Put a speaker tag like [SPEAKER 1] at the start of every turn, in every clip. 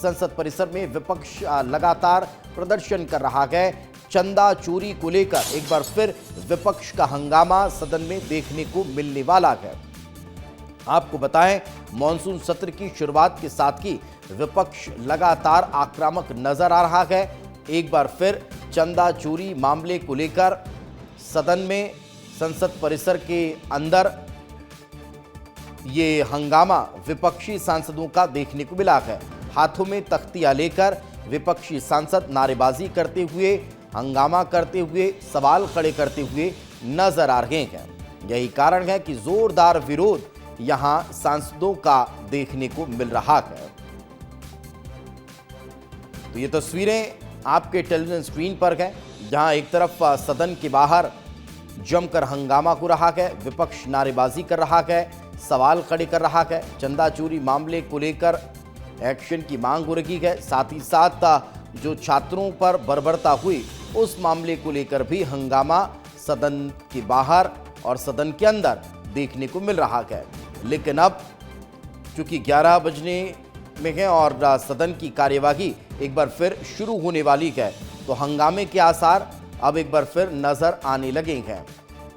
[SPEAKER 1] संसद परिसर में विपक्ष लगातार प्रदर्शन कर रहा है। चंदा चोरी को लेकर एक बार फिर विपक्ष का हंगामा सदन में देखने को मिलने वाला है। आपको बताएं, मॉनसून सत्र की शुरुआत के साथ ही विपक्ष लगातार आक्रामक नजर आ रहा है। एक बार फिर चंदा चोरी मामले को लेकर सदन में, संसद परिसर के अंदर ये हंगामा विपक्षी सांसदों का देखने को मिला है। हाथों में तख्तियां लेकर विपक्षी सांसद नारेबाजी करते हुए, हंगामा करते हुए, सवाल खड़े करते हुए नजर आ रहे हैं। यही कारण है कि जोरदार विरोध यहां सांसदों का देखने को मिल रहा है। तो ये तस्वीरें आपके टेलीविजन स्क्रीन पर हैं, जहां एक तरफ सदन के बाहर जमकर हंगामा हो रहा है, विपक्ष नारेबाजी कर रहा है, सवाल खड़े कर रहा है, चंदा चोरी मामले को लेकर एक्शन की मांग हो रही है। साथ ही साथ जो छात्रों पर बर्बरता हुई उस मामले को लेकर भी हंगामा सदन के बाहर और सदन के अंदर देखने को मिल रहा है। लेकिन अब चूंकि 11 बजने में है और सदन की कार्यवाही एक बार फिर शुरू होने वाली है, तो हंगामे के आसार अब एक बार फिर नजर आने लगे हैं।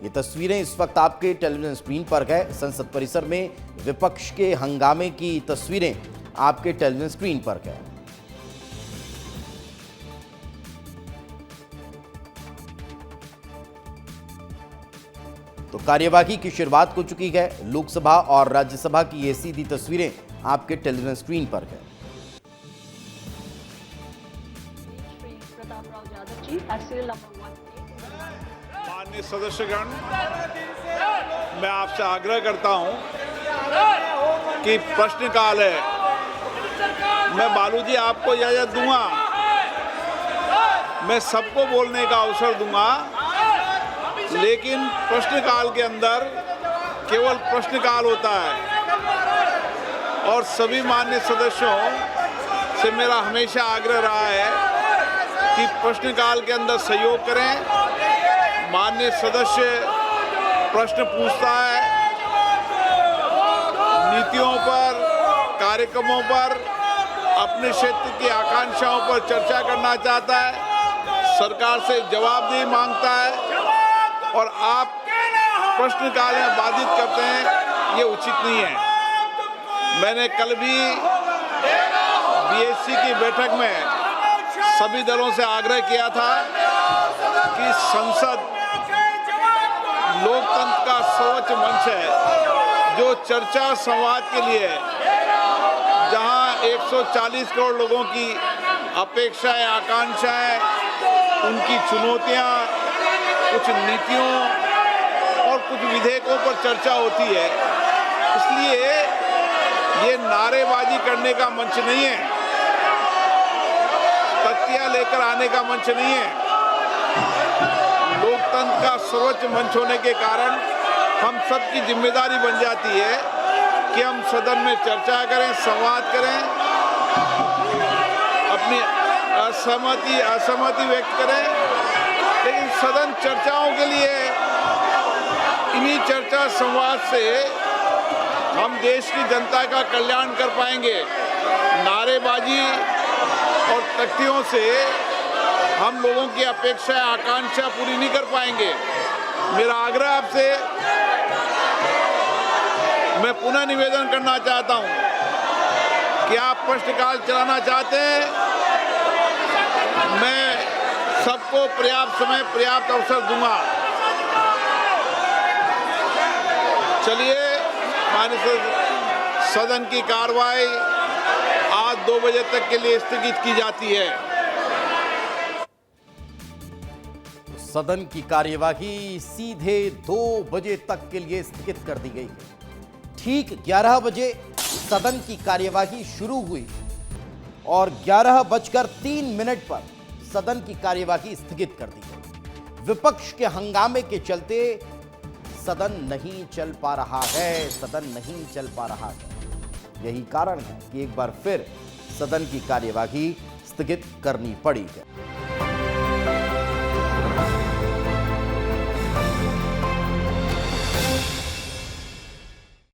[SPEAKER 1] ये तस्वीरें इस वक्त आपके टेलीविजन स्क्रीन पर है। संसद परिसर में विपक्ष के हंगामे की तस्वीरें आपके टेलीविजन स्क्रीन पर है। तो कार्यवाही की शुरुआत हो चुकी है। लोकसभा और राज्यसभा की ये सीधी तस्वीरें आपके टेलीविजन स्क्रीन पर है।
[SPEAKER 2] माननीय सदस्यगण, मैं आपसे आग्रह करता हूं कि प्रश्नकाल है। मैं बालू जी आपको इजाजत दूंगा, मैं सबको बोलने का अवसर दूंगा, लेकिन प्रश्नकाल के अंदर केवल प्रश्नकाल होता है। और सभी माननीय सदस्यों से मेरा हमेशा आग्रह रहा है कि प्रश्नकाल के अंदर सहयोग करें। माननीय सदस्य प्रश्न पूछता है, नीतियों पर, कार्यक्रमों पर, अपने क्षेत्र की आकांक्षाओं पर चर्चा करना चाहता है, सरकार से जवाबदेही मांगता है, और आप प्रश्नकाल में बाधित करते हैं, ये उचित नहीं है। मैंने कल भी बीएससी की बैठक में सभी दलों से आग्रह किया था कि संसद लोकतंत्र का सर्वोच्च मंच है, जो चर्चा संवाद के लिए, जहां 140 करोड़ लोगों की अपेक्षाएं, आकांक्षाएं, उनकी चुनौतियां, कुछ नीतियों और कुछ विधेयकों पर चर्चा होती है। इसलिए ये नारेबाजी करने का मंच नहीं है, तख्तियां लेकर आने का मंच नहीं है। लोकतंत्र का सर्वोच्च मंच होने के कारण हम सबकी जिम्मेदारी बन जाती है कि हम सदन में चर्चा करें, संवाद करें, अपनी असहमति व्यक्त करें। लेकिन सदन चर्चाओं के लिए, इन्हीं चर्चा संवाद से हम देश की जनता का कल्याण कर पाएंगे। नारेबाजी और तख्तियों से हम लोगों की अपेक्षा, आकांक्षा पूरी नहीं कर पाएंगे। मेरा आग्रह आपसे, मैं पुनः निवेदन करना चाहता हूं कि आप प्रश्नकाल चलाना चाहते हैं, मैं सबको पर्याप्त समय, पर्याप्त अवसर दूंगा। चलिए, माननीय सदन की कार्रवाई आज 2 बजे तक के लिए स्थगित की जाती है।
[SPEAKER 1] सदन की कार्यवाही सीधे 2 बजे तक के लिए स्थगित कर दी गई है। ठीक 11 बजे सदन की कार्यवाही शुरू हुई और 11:03 पर सदन की कार्यवाही स्थगित कर दी गई। विपक्ष के हंगामे के चलते सदन नहीं चल पा रहा है, सदन नहीं चल पा रहा है। यही कारण है कि एक बार फिर सदन की कार्यवाही स्थगित करनी पड़ी है।